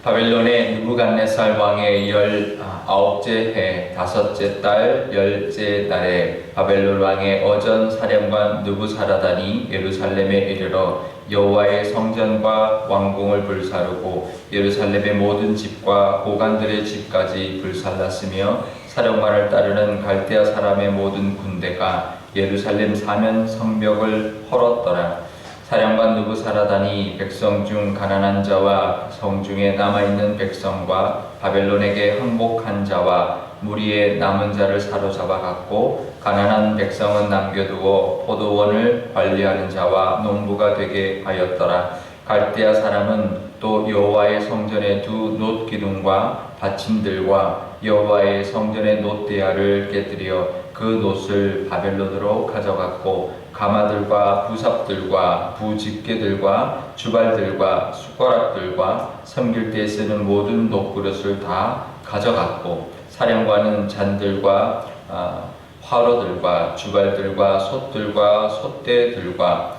바벨론의 느부갓네살 왕의 19째 해 5째 달 10째 날에 바벨론 왕의 어전 사령관 느부사라단이 예루살렘에 이르러 여호와의 성전과 왕궁을 불사르고 예루살렘의 모든 집과 고관들의 집까지 불살랐으며 사령관을 따르는 갈대아 사람의 모든 군대가 예루살렘 사면 성벽을 헐었더라. 사령관 느부사라단이 백성 중 가난한 자와 성중에 남아있는 백성과 바벨론에게 항복한 자와 무리의 남은 자를 사로잡아 갔고, 가난한 백성은 남겨두어 포도원을 관리하는 자와 농부가 되게 하였더라. 갈대아 사람은 또 여호와의 성전의 두 놋 기둥과 받침들과 여호와의 성전의 놋대야를 깨뜨려 그 놋을 바벨론으로 가져갔고, 가마들과 부삽들과 부집게들과 주발들과 숟가락들과 섬길 때 쓰는 모든 놋그릇을 다 가져갔고, 사령관은 잔들과 화로들과 주발들과 솥들과 솥대들과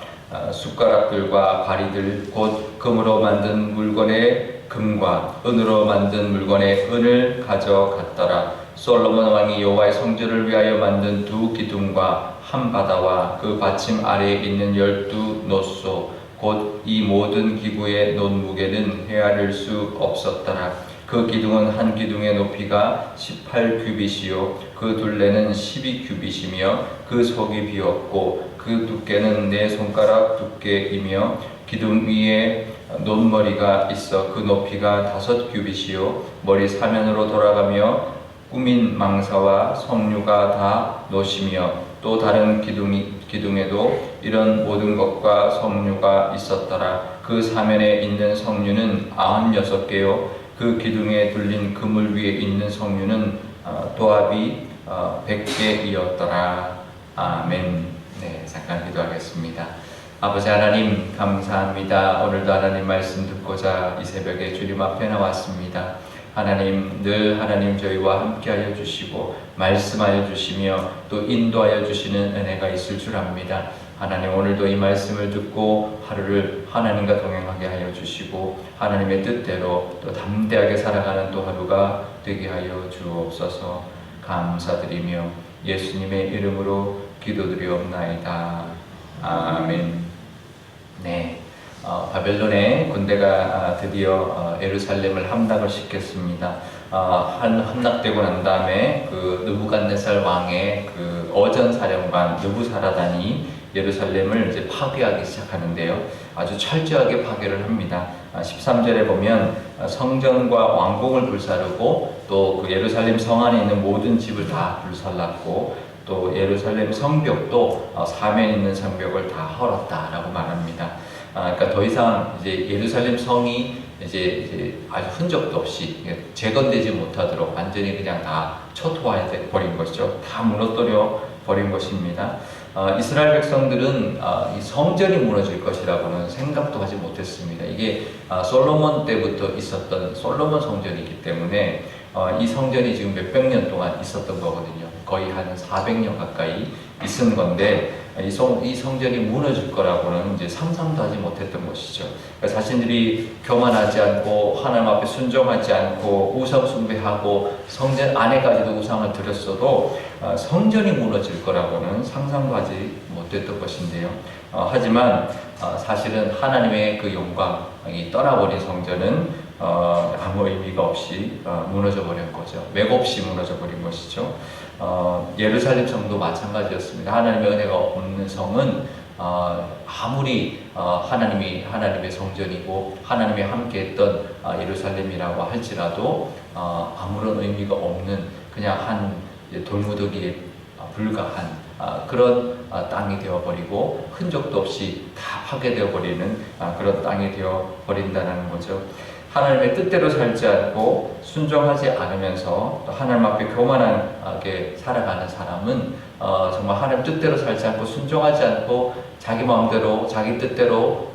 숟가락들과 바리들 곧 금으로 만든 물건의 금과 은으로 만든 물건의 은을 가져갔더라. 솔로몬 왕이 여호와의 성전을 위하여 만든 두 기둥과 한 바다와 그 받침 아래에 있는 12놋소 곧 이 모든 기구의 놋 무게는 헤아릴 수 없었더라. 그 기둥은 한 기둥의 높이가 18규빗이요 그 둘레는 12규빗이며 그 속이 비었고 그 두께는 네 손가락 두께이며 기둥 위에 놋머리가 있어 그 높이가 5규빗이요 머리 사면으로 돌아가며 꾸민 망사와 석류가 다 놋이며 또 다른 기둥에도 이런 모든 것과 석류가 있었더라. 그 사면에 있는 석류는 96개요 그 기둥에 둘린 그물 위에 있는 석류는 도합이 100개이었더라. 아멘. 네, 잠깐 기도하겠습니다. 아버지 하나님 감사합니다. 오늘도 하나님 말씀 듣고자 이 새벽에 주님 앞에 나왔습니다. 하나님 늘 하나님 저희와 함께하여 주시고 말씀하여 주시며 또 인도하여 주시는 은혜가 있을 줄 압니다. 하나님 오늘도 이 말씀을 듣고 하루를 하나님과 동행하게 하여 주시고 하나님의 뜻대로 또 담대하게 살아가는 또 하루가 되게 하여 주옵소서. 감사드리며 예수님의 이름으로 기도드리옵나이다. 아멘. 네, 바벨론의 군대가 드디어 예루살렘을 함락을 시켰습니다. 함락되고 난 다음에 그 느부갓네살 왕의 그 어전 사령관 느부사라단이 예루살렘을 이제 파괴하기 시작하는데요. 아주 철저하게 파괴를 합니다. 13절에 보면 성전과 왕궁을 불사르고 또 그 예루살렘 성 안에 있는 모든 집을 다 불살랐고 또 예루살렘 성벽도 사면에 있는 성벽을 다 헐었다라고 말합니다. 그러니까 더 이상 이제 예루살렘 성이 이제 아주 흔적도 없이 재건되지 못하도록 완전히 그냥 다 초토화해 버린 것이죠. 다 무너뜨려 버린 것입니다. 이스라엘 백성들은 이 성전이 무너질 것이라고는 생각도 하지 못했습니다. 이게 솔로몬 때부터 있었던 솔로몬 성전이기 때문에 이 성전이 지금 몇백 년 동안 있었던 거거든요. 거의 한 400년 가까이 있은 건데 이 성전이 무너질 거라고는 이제 상상도 하지 못했던 것이죠. 그러니까 자신들이 교만하지 않고 하나님 앞에 순종하지 않고 우상 숭배하고 성전 안에까지도 우상을 드렸어도 성전이 무너질 거라고는 상상도 하지 못했던 것인데요. 하지만 사실은 하나님의 그 영광이 떠나버린 성전은 아무 의미가 없이 무너져 버린 거죠. 맥없이 무너져 버린 것이죠. 예루살렘 성도 마찬가지였습니다. 하나님의 은혜가 없는 성은 아무리 하나님의 성전이고 하나님이 함께했던 예루살렘이라고 할지라도 아무런 의미가 없는 그냥 한 돌무더기에 불과한 그런 땅이 되어버리고 흔적도 없이 다 파괴되어 버리는 그런 땅이 되어버린다는 거죠. 하나님의 뜻대로 살지 않고 순종하지 않으면서 또 하나님 앞에 교만하게 살아가는 사람은 정말 하나님 뜻대로 살지 않고 순종하지 않고 자기 마음대로 자기 뜻대로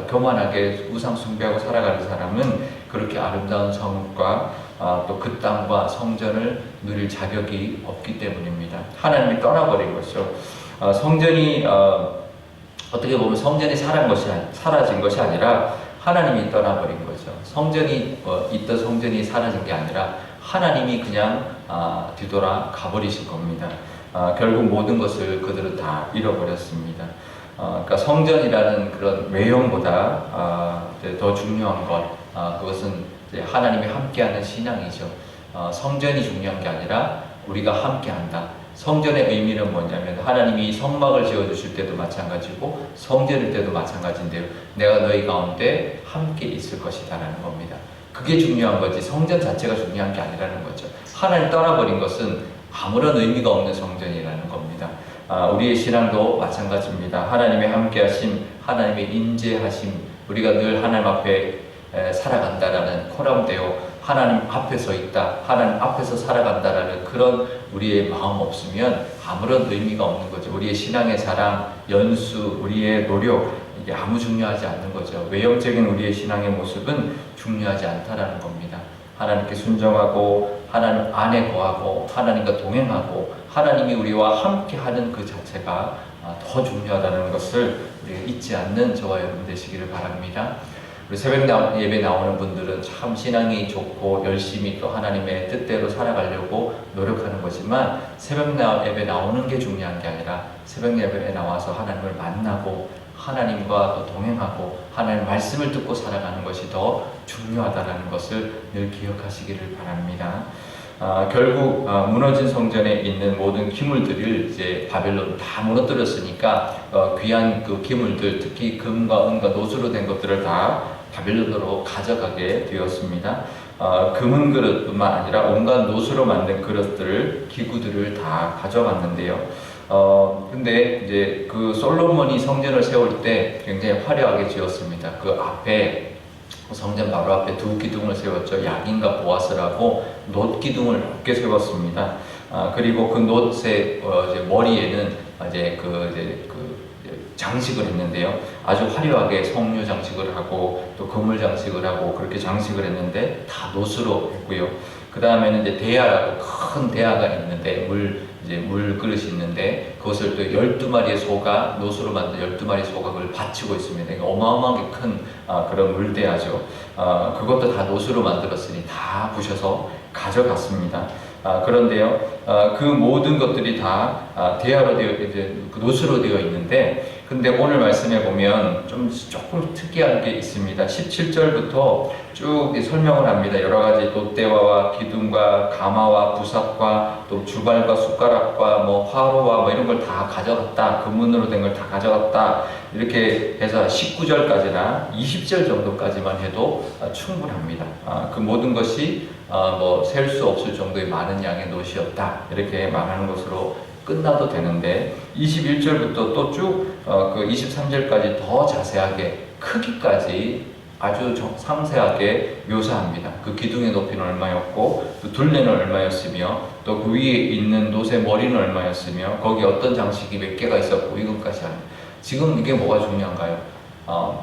교만하게 우상 숭배하고 살아가는 사람은 그렇게 아름다운 성과 또 그 땅과 성전을 누릴 자격이 없기 때문입니다. 하나님이 떠나버린 것이죠. 성전이 어떻게 보면 성전이 사라진 것이 아니라 하나님이 떠나버린 거죠. 성전이 있던 성전이 사라진 게 아니라 하나님이 그냥 뒤돌아 가버리실 겁니다. 결국 모든 것을 그들은 다 잃어버렸습니다. 그러니까 성전이라는 그런 외형보다 더 중요한 것, 그것은 하나님이 함께하는 신앙이죠. 성전이 중요한 게 아니라 우리가 함께한다. 성전의 의미는 뭐냐면 하나님이 성막을 지어주실 때도 마찬가지고 성전일 때도 마찬가지인데요. 내가 너희 가운데 함께 있을 것이다 라는 겁니다. 그게 중요한 거지 성전 자체가 중요한 게 아니라는 거죠. 하나님 떠나버린 것은 아무런 의미가 없는 성전이라는 겁니다. 우리의 신앙도 마찬가지입니다. 하나님의 함께하심, 하나님의 인재하심, 우리가 늘 하나님 앞에 살아간다라는 코람데오, 하나님 앞에 서 있다, 하나님 앞에서 살아간다라는 그런 우리의 마음 없으면 아무런 의미가 없는 거죠. 우리의 신앙의 자랑, 연수, 우리의 노력, 이게 아무 중요하지 않는 거죠. 외형적인 우리의 신앙의 모습은 중요하지 않다라는 겁니다. 하나님께 순종하고 하나님 안에 거하고 하나님과 동행하고 하나님이 우리와 함께하는 그 자체가 더 중요하다는 것을 우리가 잊지 않는 저와 여러분 되시기를 바랍니다. 우리 새벽 예배 나오는 분들은 참 신앙이 좋고 열심히 또 하나님의 뜻대로 살아가려고 노력하는 거지만 새벽 예배 나오는 게 중요한 게 아니라 새벽 예배에 나와서 하나님을 만나고 하나님과 동행하고 하나님의 말씀을 듣고 살아가는 것이 더 중요하다는 것을 늘 기억하시기를 바랍니다. 결국 무너진 성전에 있는 모든 기물들을 이제 바벨론 다 무너뜨렸으니까 귀한 그 기물들, 특히 금과 은과 노수로 된 것들을 다 바벨론으로 가져가게 되었습니다. 금은 그릇뿐만 아니라 온갖 노수로 만든 그릇들을, 기구들을 다 가져갔는데요. 근데 이제 그 솔로몬이 성전을 세울 때 굉장히 화려하게 지었습니다. 그 앞에 성전 바로 앞에 두 기둥을 세웠죠. 야긴과 보아스라고 놋 기둥을 높게 세웠습니다. 그리고 그 놋의 이제 머리에는 이제 그 장식을 했는데요. 아주 화려하게 성류 장식을 하고 또 그물 장식을 하고 그렇게 장식을 했는데 다 놋으로 했고요. 그 다음에는 이제 대야라고 큰 대야가 있는데 물 그릇이 있는데 그것을 또 12마리의 소가 놋으로 만든 12마리 소가 그걸 받치고 있습니다. 그러니까 어마어마하게 큰 그런 물대야죠. 그것도 다 놋으로 만들었으니 다 부셔서 가져갔습니다. 그런데요, 그 모든 것들이 다 대야로 이제 놋으로 되어 있는데, 근데 오늘 말씀해 보면 조금 특이한 게 있습니다. 17절부터 쭉 설명을 합니다. 여러 가지 돛대화와 기둥과 가마와 부삽과 또 주발과 숟가락과 뭐 화로와 뭐 이런 걸 다 가져갔다. 금문으로 된 걸 다 가져갔다. 이렇게 해서 19절까지나 20절 정도까지만 해도 충분합니다. 그 모든 것이 뭐 셀 수 없을 정도의 많은 양의 놋이었다. 이렇게 말하는 것으로 끝나도 되는데 21절부터 또 쭉 그 23절까지 더 자세하게 크기까지 아주 상세하게 묘사합니다. 그 기둥의 높이는 얼마였고 또 둘레는 얼마였으며 또 그 위에 있는 놋의 머리는 얼마였으며 거기 어떤 장식이 몇 개가 있었고 이것까지 합니다. 지금 이게 뭐가 중요한가요?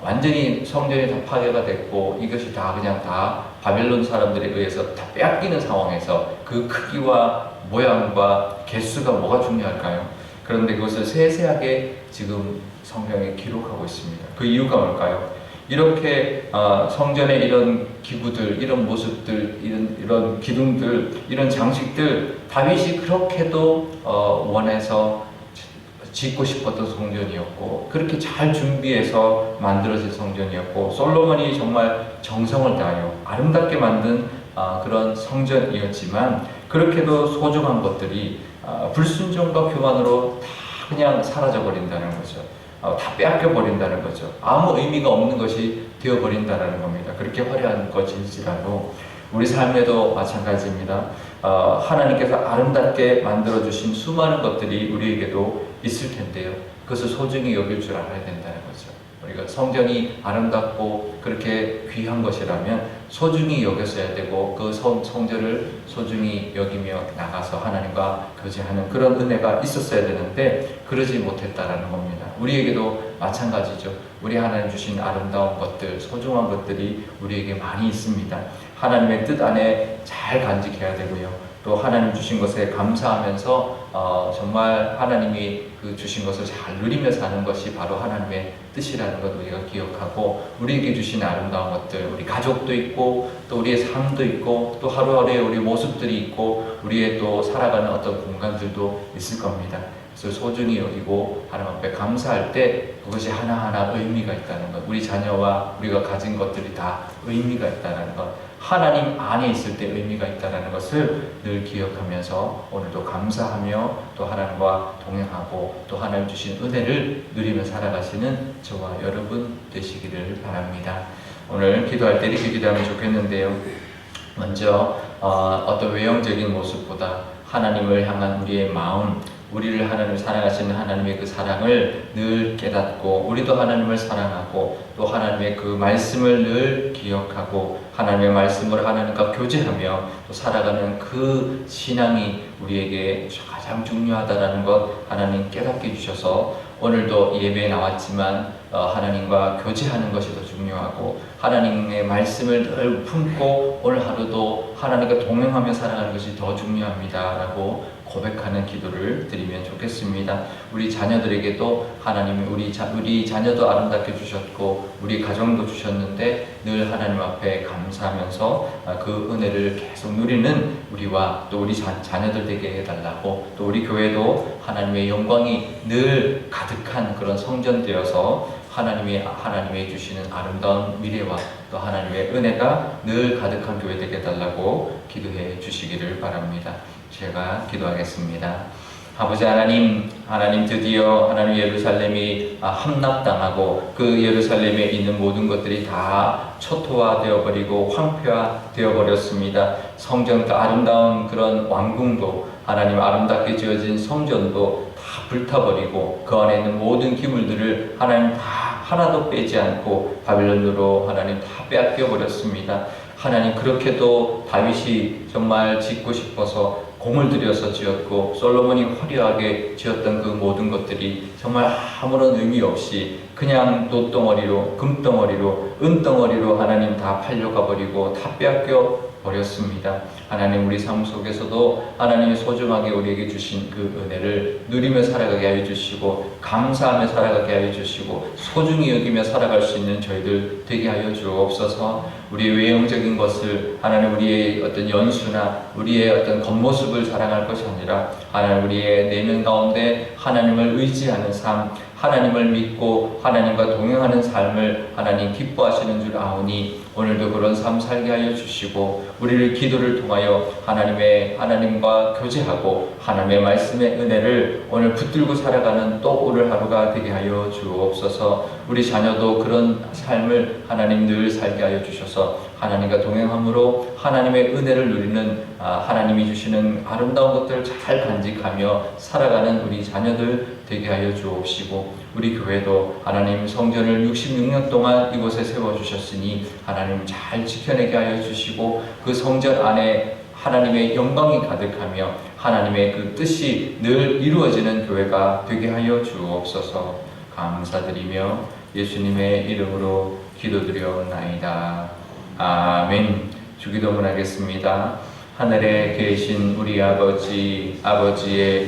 완전히 성전이 다 파괴가 됐고 이것이 다 그냥 다 바벨론 사람들에 의해서 다 빼앗기는 상황에서 그 크기와 모양과 개수가 뭐가 중요할까요? 그런데 그것을 세세하게 지금 성경에 기록하고 있습니다. 그 이유가 뭘까요? 이렇게 성전의 이런 기구들, 이런 모습들, 이런 기둥들, 이런 장식들 다윗이 그렇게도 원해서 짓고 싶었던 성전이었고 그렇게 잘 준비해서 만들어진 성전이었고 솔로몬이 정말 정성을 다하여 아름답게 만든 그런 성전이었지만 그렇게도 소중한 것들이 불순종과 교만으로 다 그냥 사라져 버린다는 거죠. 다 빼앗겨 버린다는 거죠. 아무 의미가 없는 것이 되어 버린다는 겁니다. 그렇게 화려한 것일지라도 우리 삶에도 마찬가지입니다. 하나님께서 아름답게 만들어 주신 수많은 것들이 우리에게도 있을 텐데요. 그것을 소중히 여길 줄 알아야 된다는 거죠. 우리가 성전이 아름답고 그렇게 귀한 것이라면 소중히 여겼어야 되고 그 성전을 소중히 여기며 나가서 하나님과 교제하는 그런 은혜가 있었어야 되는데 그러지 못했다라는 겁니다. 우리에게도 마찬가지죠. 우리 하나님 주신 아름다운 것들, 소중한 것들이 우리에게 많이 있습니다. 하나님의 뜻 안에 잘 간직해야 되고요. 또 하나님 주신 것에 감사하면서 정말 하나님이 그 주신 것을 잘 누리며 사는 것이 바로 하나님의 뜻이라는 것 우리가 기억하고, 우리에게 주신 아름다운 것들, 우리 가족도 있고 또 우리의 삶도 있고 또 하루하루의 우리 모습들이 있고 우리의 또 살아가는 어떤 공간들도 있을 겁니다. 그래서 소중히 여기고 하나님 앞에 감사할 때 그것이 하나하나 의미가 있다는 것, 우리 자녀와 우리가 가진 것들이 다 의미가 있다는 것, 하나님 안에 있을 때 의미가 있다는 것을 늘 기억하면서 오늘도 감사하며 또 하나님과 동행하고 또 하나님 주신 은혜를 누리며 살아가시는 저와 여러분 되시기를 바랍니다. 오늘 기도할 때 이렇게 기도하면 좋겠는데요. 먼저 어떤 외형적인 모습보다 하나님을 향한 우리의 마음, 우리를 하나님 사랑하시는 하나님의 그 사랑을 늘 깨닫고 우리도 하나님을 사랑하고 또 하나님의 그 말씀을 늘 기억하고 하나님의 말씀으로 하나님과 교제하며 또 살아가는 그 신앙이 우리에게 가장 중요하다는 것 하나님 깨닫게 해주셔서 오늘도 예배에 나왔지만 하나님과 교제하는 것이 더 중요하고 하나님의 말씀을 늘 품고 오늘 하루도 하나님과 동행하며 살아가는 것이 더 중요합니다 라고 고백하는 기도를 드리면 좋겠습니다. 우리 자녀들에게도 하나님이 우리 자녀도 아름답게 주셨고 우리 가정도 주셨는데 늘 하나님 앞에 감사하면서 그 은혜를 계속 누리는 우리와 또 우리 자녀들 되게 해달라고, 또 우리 교회도 하나님의 영광이 늘 가득한 그런 성전 되어서 하나님이 주시는 아름다운 미래와 또 하나님의 은혜가 늘 가득한 교회 되게 해달라고 기도해 주시기를 바랍니다. 제가 기도하겠습니다. 아버지 하나님 드디어 하나님 예루살렘이 함락당하고 그 예루살렘에 있는 모든 것들이 다 초토화되어 버리고 황폐화되어 버렸습니다. 성전 그 아름다운 그런 왕궁도 하나님 아름답게 지어진 성전도 다 불타버리고 그 안에 있는 모든 기물들을 하나님 다 하나도 빼지 않고 바빌론으로 하나님 다 빼앗겨 버렸습니다. 하나님 그렇게도 다윗이 정말 짓고 싶어서 공을 들여서 지었고 솔로몬이 화려하게 지었던 그 모든 것들이 정말 아무런 의미 없이 그냥 돈덩어리로 금덩어리로 은덩어리로 하나님 다 팔려가 버리고 다 빼앗겨 버렸습니다. 하나님 우리 삶 속에서도 하나님이 소중하게 우리에게 주신 그 은혜를 누리며 살아가게 하여 주시고 감사하며 살아가게 하여 주시고 소중히 여기며 살아갈 수 있는 저희들 되게 하여 주옵소서. 우리의 외형적인 것을 하나님 우리의 어떤 연수나 우리의 어떤 겉모습을 자랑할 것이 아니라 하나님 우리의 내면 가운데 하나님을 의지하는 삶, 하나님을 믿고 하나님과 동행하는 삶을 하나님 기뻐하시는 줄 아오니 오늘도 그런 삶 살게 하여 주시고 우리를 기도를 통하여 하나님과 교제하고 하나님의 말씀의 은혜를 오늘 붙들고 살아가는 또 오늘 하루가 되게 하여 주옵소서. 우리 자녀도 그런 삶을 하나님 늘 살게 하여 주셔서 하나님과 동행함으로 하나님의 은혜를 누리는 하나님이 주시는 아름다운 것들을 잘 간직하며 살아가는 우리 자녀들 되게 하여 주옵시고 우리 교회도 하나님 성전을 66년 동안 이곳에 세워주셨으니 하나님 잘 지켜내게 하여 주시고 그 성전 안에 하나님의 영광이 가득하며 하나님의 그 뜻이 늘 이루어지는 교회가 되게 하여 주옵소서. 감사드리며 예수님의 이름으로 기도드려옵나이다. 아멘. 주기도문 하겠습니다. 하늘에 계신 우리 아버지의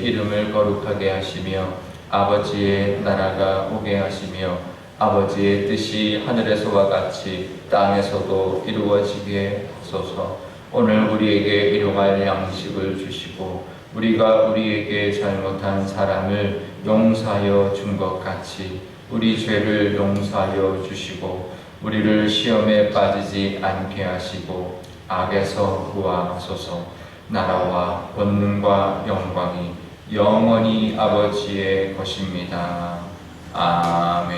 이름을 거룩하게 하시며 아버지의 나라가 오게 하시며 아버지의 뜻이 하늘에서와 같이 땅에서도 이루어지게 하소서. 오늘 우리에게 일용할 양식을 주시고 우리가 우리에게 잘못한 사람을 용서하여 준 것 같이 우리 죄를 용서하여 주시고 우리를 시험에 빠지지 않게 하시고 악에서 구하소서. 나라와 권능과 영광이 영원히 아버지의 것입니다. 아멘.